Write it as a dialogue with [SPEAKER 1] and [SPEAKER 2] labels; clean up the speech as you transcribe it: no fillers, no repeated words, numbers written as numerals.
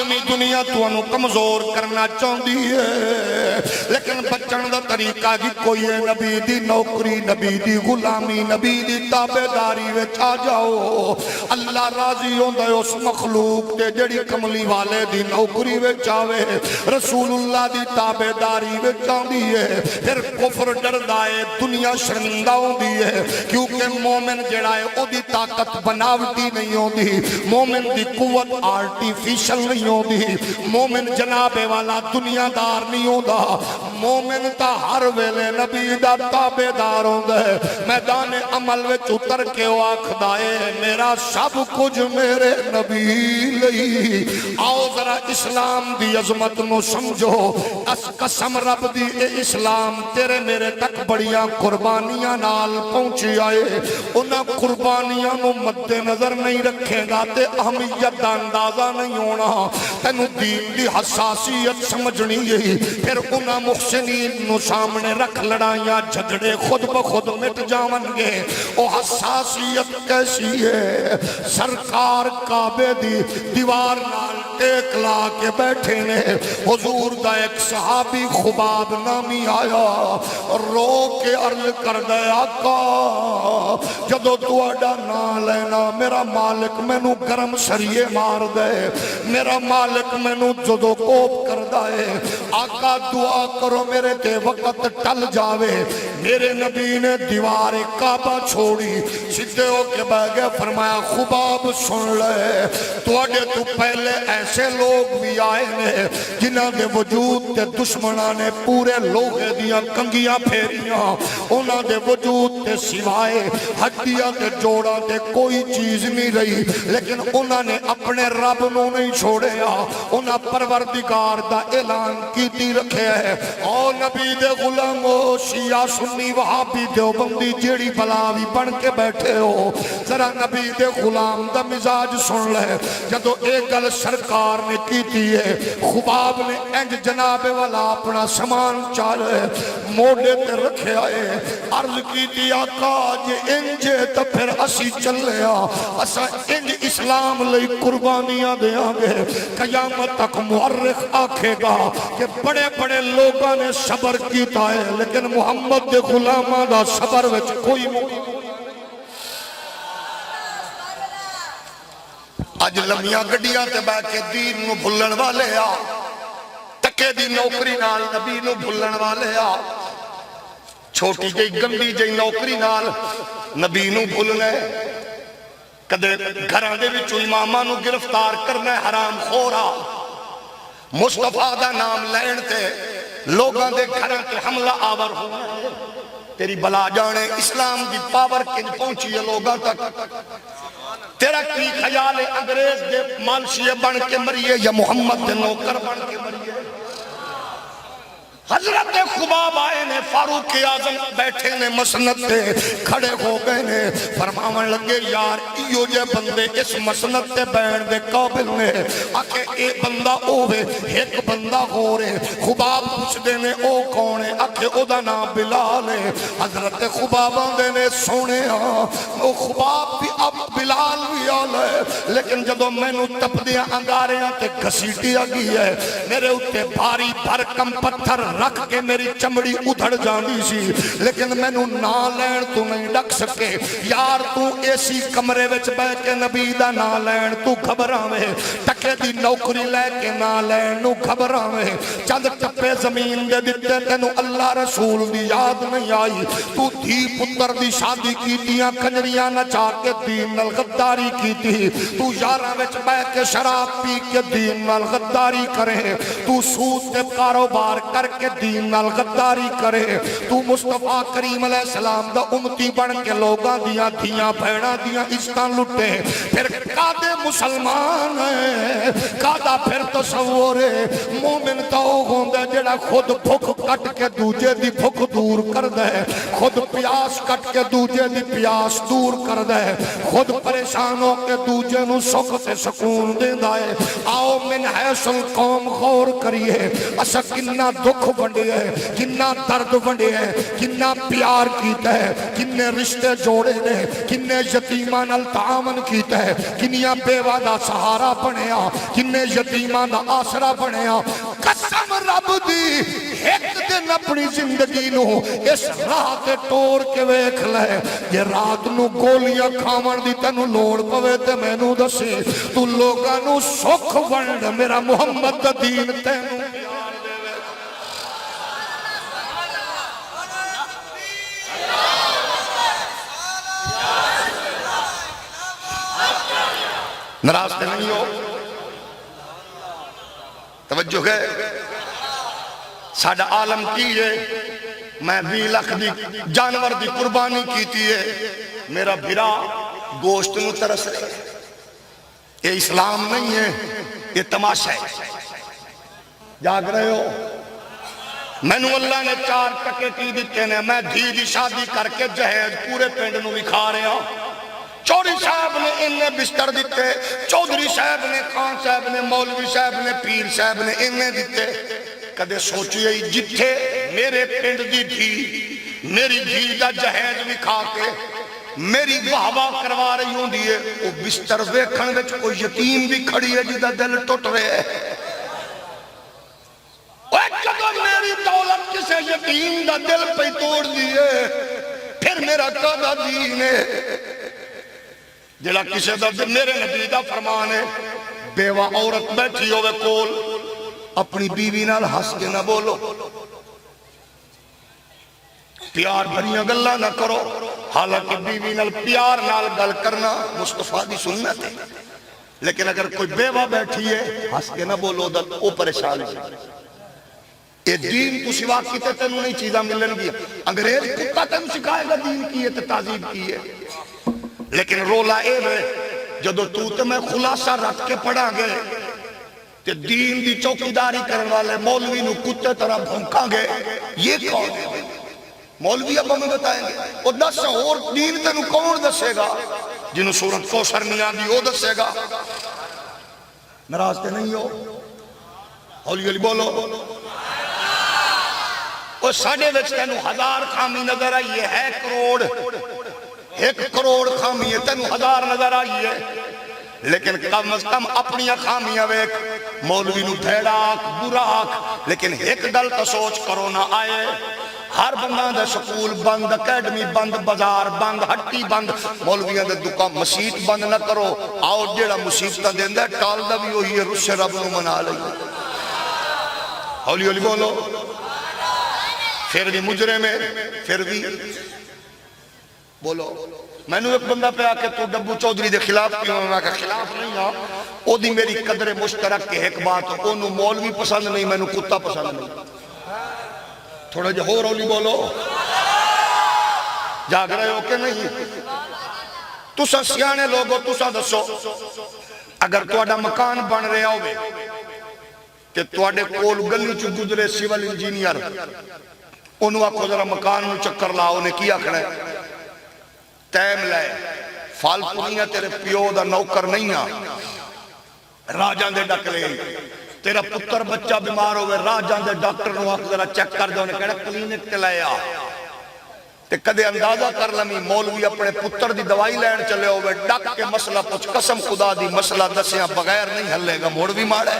[SPEAKER 1] آدمی دنیا تو کمزور کرنا چاہتی ہے، لیکن بچن دا طریقہ کی کوئی ہے، نبی دی نوکری، نبی دی غلامی، نبی دی تابعداری وچ آ جاؤ۔ اللہ راضی ہوندا ہے اس مخلوق تے جڑی کملی والے دی نوکری وچ آوے، رسول اللہ دی تابعداری وچ آندی ہے۔ پھر کفر ڈردا ہے، دنیا شرمندہ ہوندی ہے، کیونکہ مومن جڑا ہے او دی طاقت بناوٹی نہیں ہوندی، مومن دی قوت آرٹیفیشل نہیں ہوندی، مومن جناب والا دنیا دار نہیں ہوندا، مومن تا ہر ویلے نبی دا تابعدار ہوندا ہے۔ میدان عمل وچ اتر کے او آکھدا ہے میرا سب کچھ میرے نبی لئی۔ آؤ ذرا اسلام دی عظمت نو سمجھو، اس قسم رب دی اے اسلام تیرے میرے تک بڑیاں قربانیاں نال پہنچی آئے، انہاں قربانیاں نو مد نظر نہیں رکھے گا تے اہمیت دا اندازہ نہیں ہونا، تینو دین دی حساسیت سمجھنی ہے۔ پھر انہاں محسنین نو سامنے رکھ لڑائیاں جھگڑے خود بخود مٹ جاون گے۔ او حساسیت کیسی ہے؟ سرکار کعبے دی دیوار نال ٹیک لا کے بیٹھے نے، حضور دا ایک صحابی خباب نامی آیا، رو کے عرض کر دے آقا جدو تو اڈا نہ لینا میرا مالک میں نو گرم سریے مار دے، میرا مالک میں نو جدو کوپ کر دائے، آقا دعا کرو میرے تے وقت ٹل جاوے۔ میرے نبی نے دیوار کعبہ چھوڑی، سدھے ہو کے بہ گئے، فرمایا خباب سن لے، تو اڈے تو پہلے ایسے لوگ بھی آئے نے جنہاں دے وجود تے دشمنہ نے پورے لوگے دیاں کنگیاں پھیریاں، انہاں دے وجود تے سوائے ہڈیاں تے جوڑا تے کوئی چیز نہیں رہی، لیکن انہاں نے اپنے رب نو نہیں چھوڑیا، انہاں پروردگار دا اعلان کیتی رکھے ہے۔ او نبی دے غلامو، شیعہ سنی وہابی دیوبندی جیڑی بلاوی بن کے بیٹھے ہو، ذرا نبی دے غلام دا مزاج سن لے۔ جدو ایک گل سرکار نے کیتی ہے، خباب نے انج جناب والا اپنا سامان چالے موڑے تے رکھے آئے، عرض کیتی آقا جے انجے تو پھر اسی چلے اسا انج اسلام لئی قربانیاں دیا گے۔ قیامت تک مورخ آکھے گا کہ بڑے بڑے لوگاں نے صبر کیتا ہے، لیکن محمد دے غلاماں دا صبر وچ کوئی موقع۔ اج لمیاں گڈیاں تے بیٹھ کے دین نو بھلن والے آ، ٹکے دی نوکری نال نبی نو بھلن والے آ، چھوٹی جئی گندی جئی نوکری نال نبی نو بھلنے، کدے گھراں دے وچوں اماماں نو گرفتار کرنا حرام خورا، مصطفیٰ دا نام لین تے لوگاں دے گھراں تے حملہ آور ہونا، تیری بلا جانے اسلام دی پاور کنج پہنچی ہے لوگاں تک۔ تیرا کی خیال ہے انگریز دے مالشیے بن کے مریے یا محمد دے نوکر بن کے مریے؟ حضرت خباب آئے نے، فاروق اعظم بیٹھے نے مسند تے کھڑے ہو گئے نے، فرماون لگے یار ایو جے بندے اس مسند تے بین دے قابل نے، آکے اے بندہ اوے ایک بندہ ہو رہے۔ خباب پوچھ دے نے او کونے، آکے او دا نام بلال ہے۔ حضرت خباب آندے نے سونے او خباب بھی اب بلال بھی آلے، لیکن جدو میں نو تپ دیا انگاریاں تے گھسیٹی آگی ہے، میرے اتے بھاری بھرکم پتھر رکھ کے میری چمڑی ادھڑ جاندی سی، لیکن میں نو نا لین تو نہیں ڈک سکے۔ یار تو ایسی کمرے وچ بے کے نبی دا نا لین تو گھبراوے، ٹکے دی نوکری لے کے نا لین نو گھبراوے، چند ٹپے زمین دے دیتے تینو اللہ رسول دی یاد نہیں آئی، تو دھی پتر دی شادی کی دیاں کنجریاں نچا کے دین نال غداری کی تھی، تو یاراں وچ بے کے شراب پی کے دین نال غداری کرے، تو سود تے کاروبار کر کے دین نال غداری کرے، تو مصطفیٰ کریم علیہ السلام دا امتی بن کے لوگاں دیاں دھیاں بھیڑاں دیاں عزتاں لٹے، پھر کادے مسلمان ہے، کادا پھر تصور ہے۔ مومن تو ہوندے جڑا خود بھوک کٹ کے دوجے دی بھوک دور کر دے، خود پیاس کٹ کے دوجے دی پیاس دور کر دے، خود پریشان ہو کے دوجے نو سکھ تے سکون دیندا ہے۔ آؤ من ہے سن قوم غور کریے اسا کنا دکھ ونڈے ہے کنا درد ونڈے ہے کنا پیار کیتا ہے کنے رشتے جوڑے نے کنے یتیمان التعامن کیتا ہے کنیاں بیوہ دا سہارا بنیا کنے یتیمان دا آسرا بنیا قسم رب دی ایک دن اپنی زندگی نو اس رات ٹور کے ویکھ لے یہ رات نو گولیاں کھاون دی تینو لوڑ پوے تے میں نو دسی تو لوگاں نو سکھ ونڈ میرا محمد دا دین تینو ناراض تے نہیں ہو توجہ ہے ساڈا عالم کی ہے میں 20 لاکھ دی جانور دی قربانی کیتی ہے میرا بھرا گوشت نو ترس رہے یہ اسلام نہیں ہے یہ تماشا ہے جاگ رہے ہو میں نو اللہ نے 4 ٹکے کی دیتے نے میں دھی دی شادی کر کے جہیز پورے پنڈ نو بکھا رہے ہوں چوری صاحب نے انہیں بستر دیتے چودھری صاحب نے خان صاحب نے مولوی صاحب نے پیر صاحب نے انہیں دیتے کدے سوچیے جتھے میرے پنڈ دی دھی میری دھی دا جہیز بھی کھا کے میری واہ واہ کروا رہی ہوں دیئے وہ بستر ویکھن وچ کوئی یتیم بھی کھڑی ہے جدا دل ٹوٹ رہے ہے جدو میری دولت کسے یتیم دا دل پہ توڑ دیئے پھر میرا کعبہ دین ہے جڑا کسے دا میرے نبی دا فرمان ہے بیوہ عورت بیٹھی ہوئے کول اپنی بیوی نال ہنس کے نہ بولو پیار بھریاں گلاں نہ کرو حالانکہ بیوی نال پیار نال گل کرنا مصطفیٰ دی سنت ہے لیکن اگر کوئی بیوہ بیٹھی ہے ہنس کے نہ بولو او پریشان ہے یہ دین تو سوا کیتے تینوں نہیں چیزاں ملن گیا انگریز کتا تینوں سکھائے گا دین کی ہے تو تعظیم کی ہے لیکن رولا اے ہے جدو تو میں خلاصہ رکھ کے پڑھا گئے کہ دین دی چوکیداری کرنے والے مولوی نو کتے طرح بھونکا گئے یہ کون ہے مولوی اب ہمیں بتائیں گے وہ 10 اور دین تینوں کون دسے گا جنہوں سورت کوثر نہیں آدھی وہ دسے گا ناراض تے نہیں ہو ہولی ہولی بولو وہ ساڑھے وچ تینوں 1000 خامی نظر آئی ہے 1 کروڑ خامی ہے تینوں 1000 نظر آئی ہے لیکن کم از کم اپنی خامیاں ویک مولوی نو بھیڑاک براک لیکن ایک گل تو سوچ کرو نہ آئے ہر بندہ دے سکول بند اکیڈمی بند بازار بند ہٹی بند مولویاں دے دکان مسیت بند نہ کرو آؤ جیڑا مصیبتاں دیندہ ہے ٹال دا بھی ہوئی ہے رس سے رب نو منا لئی ہولی ہولی بولو پھر بھی مجرے میں پھر بھی بولو میں نے ایک بندہ پہ آکے تو ڈبو چودھری دے خلاف کیوں میں کہا خلاف نہیں ہاں او دی میری قدر مشترک کے ایک بات انہوں مولوی پسند نہیں میں نے کتا پسند نہیں تھوڑا جو ہو رولی بولو جاگ رہے ہو کہ نہیں تسا سیانے لوگو تسا دسو اگر توڑا مکان بن رہے ہوئے کہ توڑے کول گلی چو گزرے سیول انجینئر انہوں کو ذرا مکان میں چکر لاؤ نے کیا کھڑے تیم لائے فالتو نہیں ہے تیرے پیو دا نوکر نہیں ہے راجان دے ڈک لے تیرا پتر بچہ بیمار ہوئے راجان دے ڈاکٹر نو آکھ ذرا چیک کر دے انہیں کہڑا کلینک تے لائے آ تے کدے اندازہ کر لمی مولوی اپنے پتر دی دوائی لین چلے ہوئے ڈک کے مسئلہ پچھ قسم خدا دی مسئلہ دسیاں بغیر نہیں ہلے گا موڑ بھی مارے